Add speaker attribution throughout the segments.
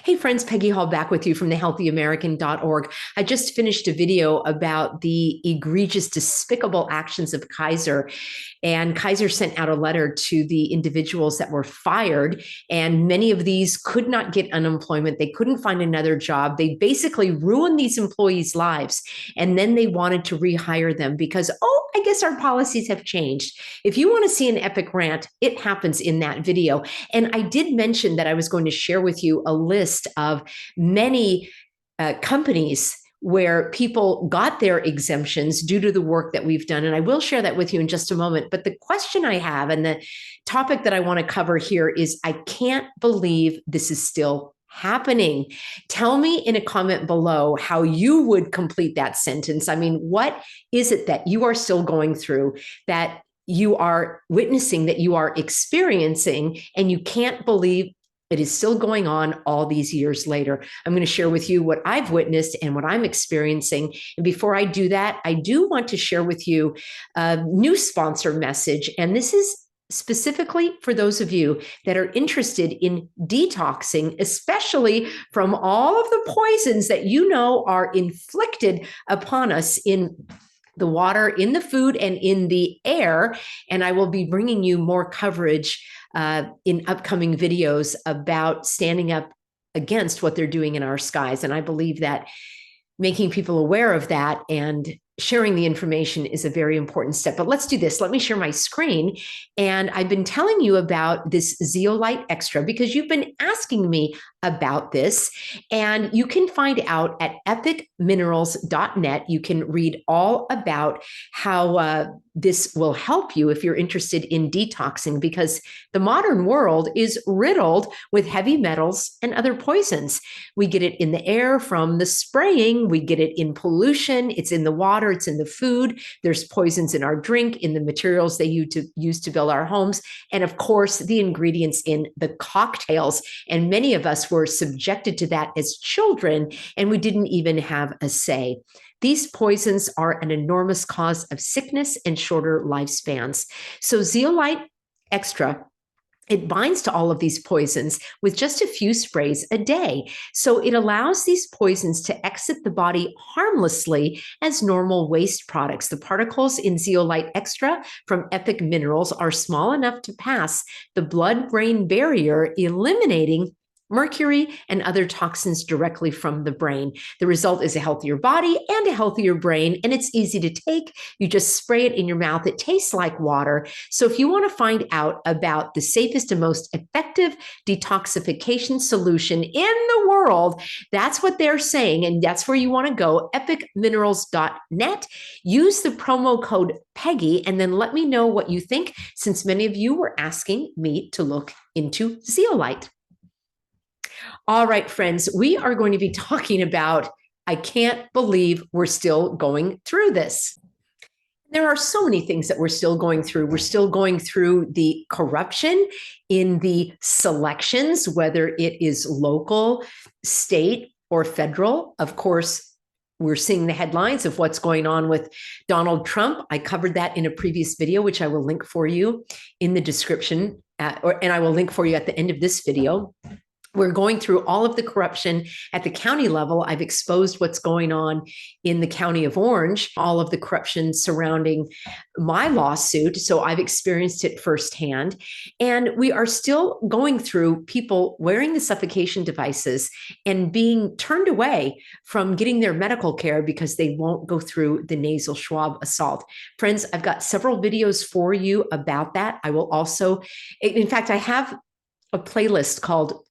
Speaker 1: Hey friends, Peggy Hall back with you from thehealthyamerican.org. I just finished a video about the egregious, despicable actions of Kaiser. And Kaiser sent out a letter to the individuals that were fired. And many of these could not get unemployment. They couldn't find another job. They basically ruined these employees' lives. And then they wanted to rehire them because, I guess our policies have changed. If you want to see an epic rant, it happens in that video. And I did mention that I was going to share with you a list of many companies where people got their exemptions due to the work that we've done. And I will share that with you in just a moment. But the question I have and the topic that I want to cover here is I can't believe this is still happening. Tell me in a comment below how you would complete that sentence. I mean, what is it that you are still going through, that you are witnessing, that you are experiencing, and you can't believe it is still going on all these years later? I'm going to share with you what I've witnessed and what I'm experiencing. And before I do that, I do want to share with you a new sponsor message. And this is specifically for those of you that are interested in detoxing, especially from all of the poisons that you know are inflicted upon us in the water, in the food, and in the air. And I will be bringing you more coverage in upcoming videos about standing up against what they're doing in our skies. And I believe that making people aware of that and sharing the information is a very important step. But let's do this. Let me share my screen. And I've been telling you about this Zeolite Extra because you've been asking me about this. And you can find out at epicminerals.net. You can read all about how this will help you if you're interested in detoxing, because the modern world is riddled with heavy metals and other poisons. We get it in the air from the spraying. We get it in pollution. It's in the water. It's in the food. There's poisons in our drink, in the materials they use to build our homes. And of course, the ingredients in the cocktails. And many of us were subjected to that as children, and we didn't even have a say. These poisons are an enormous cause of sickness and shorter lifespans. So Zeolite Extra, it binds to all of these poisons with just a few sprays a day. So it allows these poisons to exit the body harmlessly as normal waste products. The particles in Zeolite Extra from Epic Minerals are small enough to pass the blood-brain barrier, eliminating mercury and other toxins directly from the brain. The result is a healthier body and a healthier brain, and it's easy to take. You just spray it in your mouth. It tastes like water. So if you want to find out about the safest and most effective detoxification solution in the world, that's what they're saying, and that's where you want to go, epicminerals.net. Use the promo code Peggy, and then let me know what you think, since many of you were asking me to look into zeolite. All right, friends, we are going to be talking about, I can't believe we're still going through this. There are so many things that we're still going through. We're still going through the corruption in the selections, whether it is local, state, or federal. Of course, we're seeing the headlines of what's going on with Donald Trump. I covered that in a previous video, which I will link for you in the description, and I will link for you at the end of this video. We're going through all of the corruption at the county level. I've exposed what's going on in the county of Orange, all of the corruption surrounding my lawsuit. So I've experienced it firsthand. And we are still going through people wearing the suffocation devices and being turned away from getting their medical care because they won't go through the nasal swab assault. Friends, I've got several videos for you about that. I will also, in fact, I have a playlist called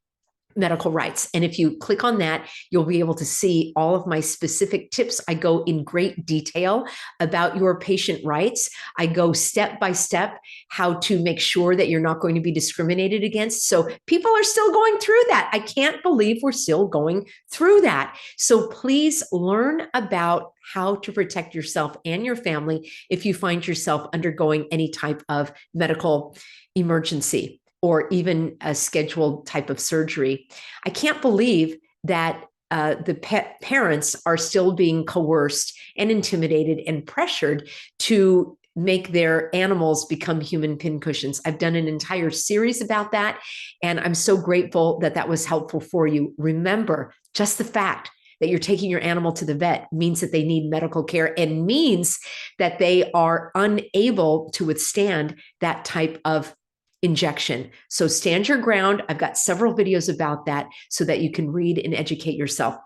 Speaker 1: Medical Rights. And if you click on that, you'll be able to see all of my specific tips. I go in great detail about your patient rights. I go step by step how to make sure that you're not going to be discriminated against. So people are still going through that. I can't believe we're still going through that. So please learn about how to protect yourself and your family if you find yourself undergoing any type of medical emergency or even a scheduled type of surgery. I can't believe that the parents are still being coerced and intimidated and pressured to make their animals become human pincushions. I've done an entire series about that, and I'm so grateful that that was helpful for you. Remember, just the fact that you're taking your animal to the vet means that they need medical care and means that they are unable to withstand that type of injection. So stand your ground. I've got several videos about that so that you can read and educate yourself.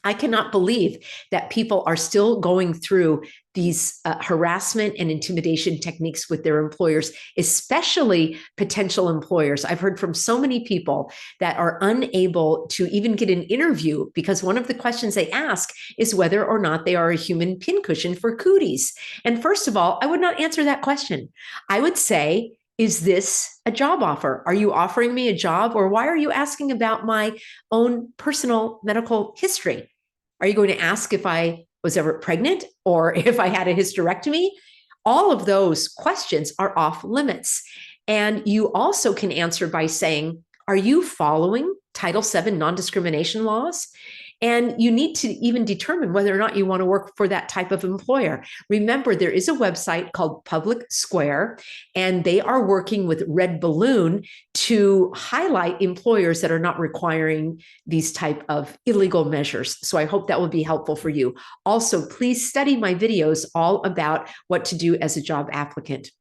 Speaker 1: I cannot believe that people are still going through these harassment and intimidation techniques with their employers, especially potential employers. I've heard from so many people that are unable to even get an interview because one of the questions they ask is whether or not they are a human pincushion for cooties. And first of all, I would not answer that question. I would say, is this a job offer? Are you offering me a job, or why are you asking about my own personal medical history? Are you going to ask if I was ever pregnant or if I had a hysterectomy? All of those questions are off limits. And you also can answer by saying, are you following Title VII non-discrimination laws? And you need to even determine whether or not you want to work for that type of employer. Remember, there is a website called Public Square, and they are working with Red Balloon to highlight employers that are not requiring these type of illegal measures. So I hope that will be helpful for you. Also, please study my videos all about what to do as a job applicant.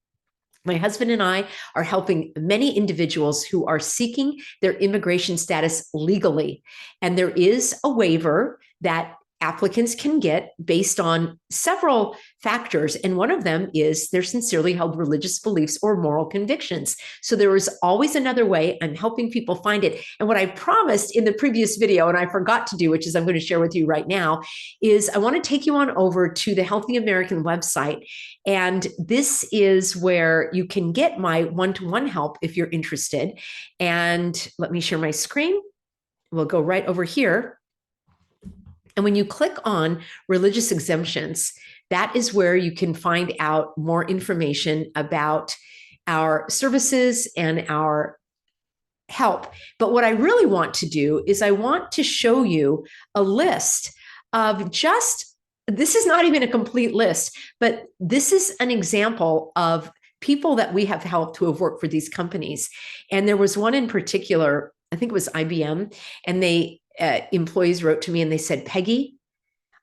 Speaker 1: My husband and I are helping many individuals who are seeking their immigration status legally. And there is a waiver that applicants can get based on several factors. And one of them is their sincerely held religious beliefs or moral convictions. So there is always another way. I'm helping people find it. And what I promised in the previous video, and I forgot to do, which is I'm going to share with you right now, is I want to take you on over to the Healthy American website. And this is where you can get my one-to-one help if you're interested. And let me share my screen. We'll go right over here. And when you click on religious exemptions, that is where you can find out more information about our services and our help. But what I really want to do is I want to show you a list of this is not even a complete list, but this is an example of people that we have helped who have worked for these companies. And there was one in particular, I think it was IBM, and employees wrote to me and they said, Peggy,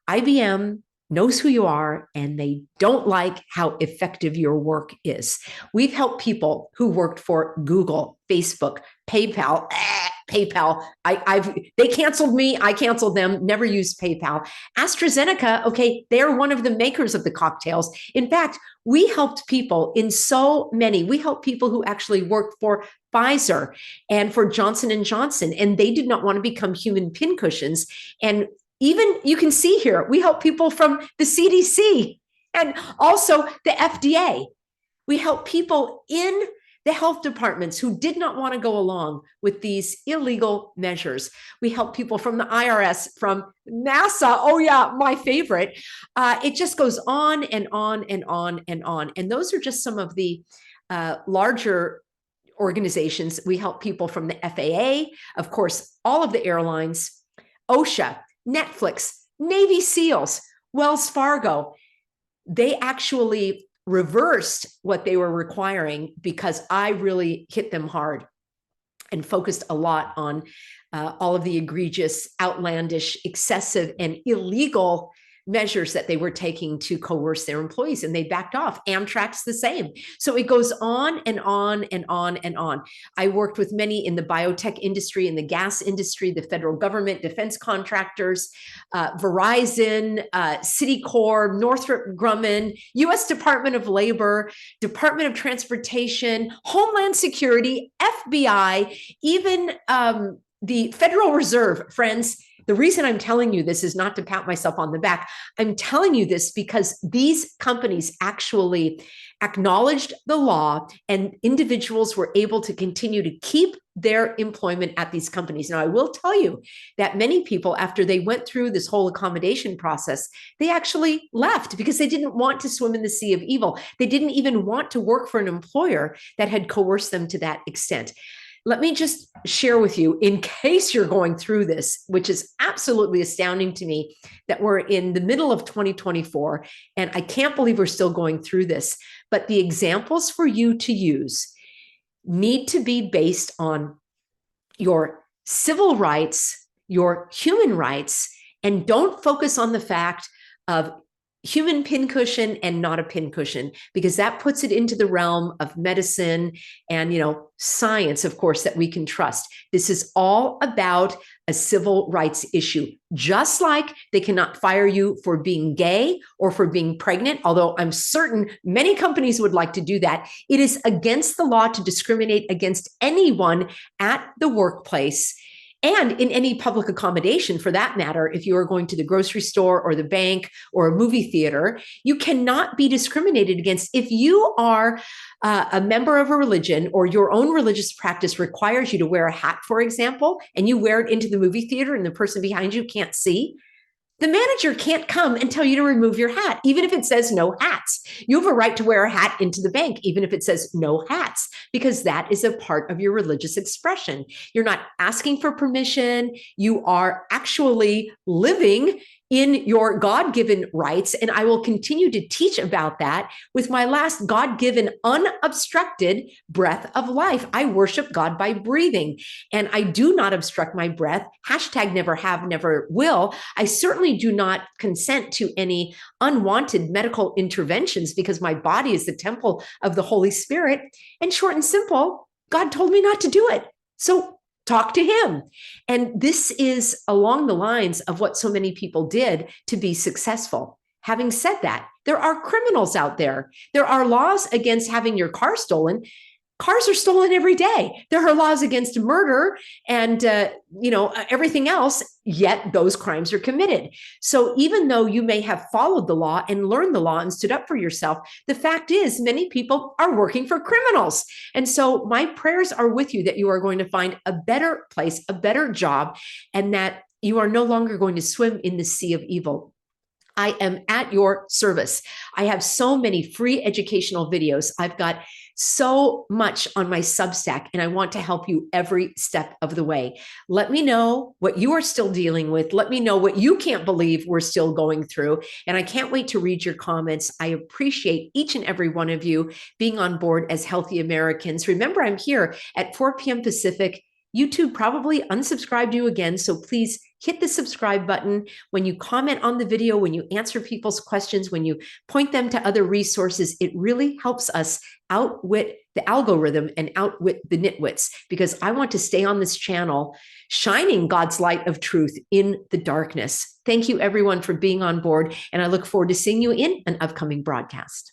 Speaker 1: IBM knows who you are and they don't like how effective your work is. We've helped people who worked for Google, Facebook, PayPal. They canceled me. I canceled them. Never used PayPal. AstraZeneca, okay, they're one of the makers of the cocktails. In fact, we helped people we helped people who actually worked for Pfizer and for Johnson & Johnson, and they did not want to become human pincushions. And even you can see here, we help people from the CDC and also the FDA. We help people in the health departments who did not want to go along with these illegal measures. We help people from the IRS, from NASA. Oh yeah, my favorite. It just goes on and on and on and on. And those are just some of the larger organizations. We help people from the FAA, of course, all of the airlines, OSHA, Netflix, Navy SEALs, Wells Fargo. They actually reversed what they were requiring because I really hit them hard and focused a lot on all of the egregious, outlandish, excessive, and illegal measures that they were taking to coerce their employees, and they backed off. Amtrak's the same. So it goes on and on and on and on. I worked with many in the biotech industry, in the gas industry, the federal government, defense contractors, Verizon, Citicorp, Northrop Grumman, U.S. Department of Labor, Department of Transportation, Homeland Security, FBI, even the Federal Reserve. Friends, the reason I'm telling you this is not to pat myself on the back. I'm telling you this because these companies actually acknowledged the law and individuals were able to continue to keep their employment at these companies. Now, I will tell you that many people, after they went through this whole accommodation process, they actually left because they didn't want to swim in the sea of evil. They didn't even want to work for an employer that had coerced them to that extent. let me just share with you, in case you're going through this, which is absolutely astounding to me, that we're in the middle of 2024, and I can't believe we're still going through this. But the examples for you to use need to be based on your civil rights, your human rights, and don't focus on the fact of human pincushion and not a pincushion, because that puts it into the realm of medicine and, science, of course, that we can trust. This is all about a civil rights issue, just like they cannot fire you for being gay or for being pregnant, although I'm certain many companies would like to do that. It is against the law to discriminate against anyone at the workplace and in any public accommodation, for that matter. If you are going to the grocery store or the bank or a movie theater, you cannot be discriminated against. If you are a member of a religion, or your own religious practice requires you to wear a hat, for example, and you wear it into the movie theater and the person behind you can't see, the manager can't come and tell you to remove your hat, even if it says no hats. You have a right to wear a hat into the bank, even if it says no hats, because that is a part of your religious expression. You're not asking for permission. You are actually living in your God-given rights. And I will continue to teach about that with my last God-given unobstructed breath of life. I worship God by breathing, and I do not obstruct my breath. Hashtag never have, never will. I certainly do not consent to any unwanted medical interventions, because my body is the temple of the Holy Spirit. And short and simple, God told me not to do it. So talk to him. And this is along the lines of what so many people did to be successful. Having said that, there are criminals out there. There are laws against having your car stolen. Cars are stolen every day. There are laws against murder and, everything else, yet those crimes are committed. So even though you may have followed the law and learned the law and stood up for yourself, the fact is many people are working for criminals. And so my prayers are with you that you are going to find a better place, a better job, and that you are no longer going to swim in the sea of evil. I am at your service. I have so many free educational videos. I've got so much on my Substack, and I want to help you every step of the way. Let me know what you are still dealing with. Let me know what you can't believe we're still going through. And I can't wait to read your comments. I appreciate each and every one of you being on board as healthy Americans. Remember, I'm here at 4 p.m. Pacific. YouTube probably unsubscribed you again, so please hit the subscribe button. When you comment on the video, when you answer people's questions, when you point them to other resources, it really helps us outwit the algorithm and outwit the nitwits, because I want to stay on this channel shining God's light of truth in the darkness. Thank you, everyone, for being on board, and I look forward to seeing you in an upcoming broadcast.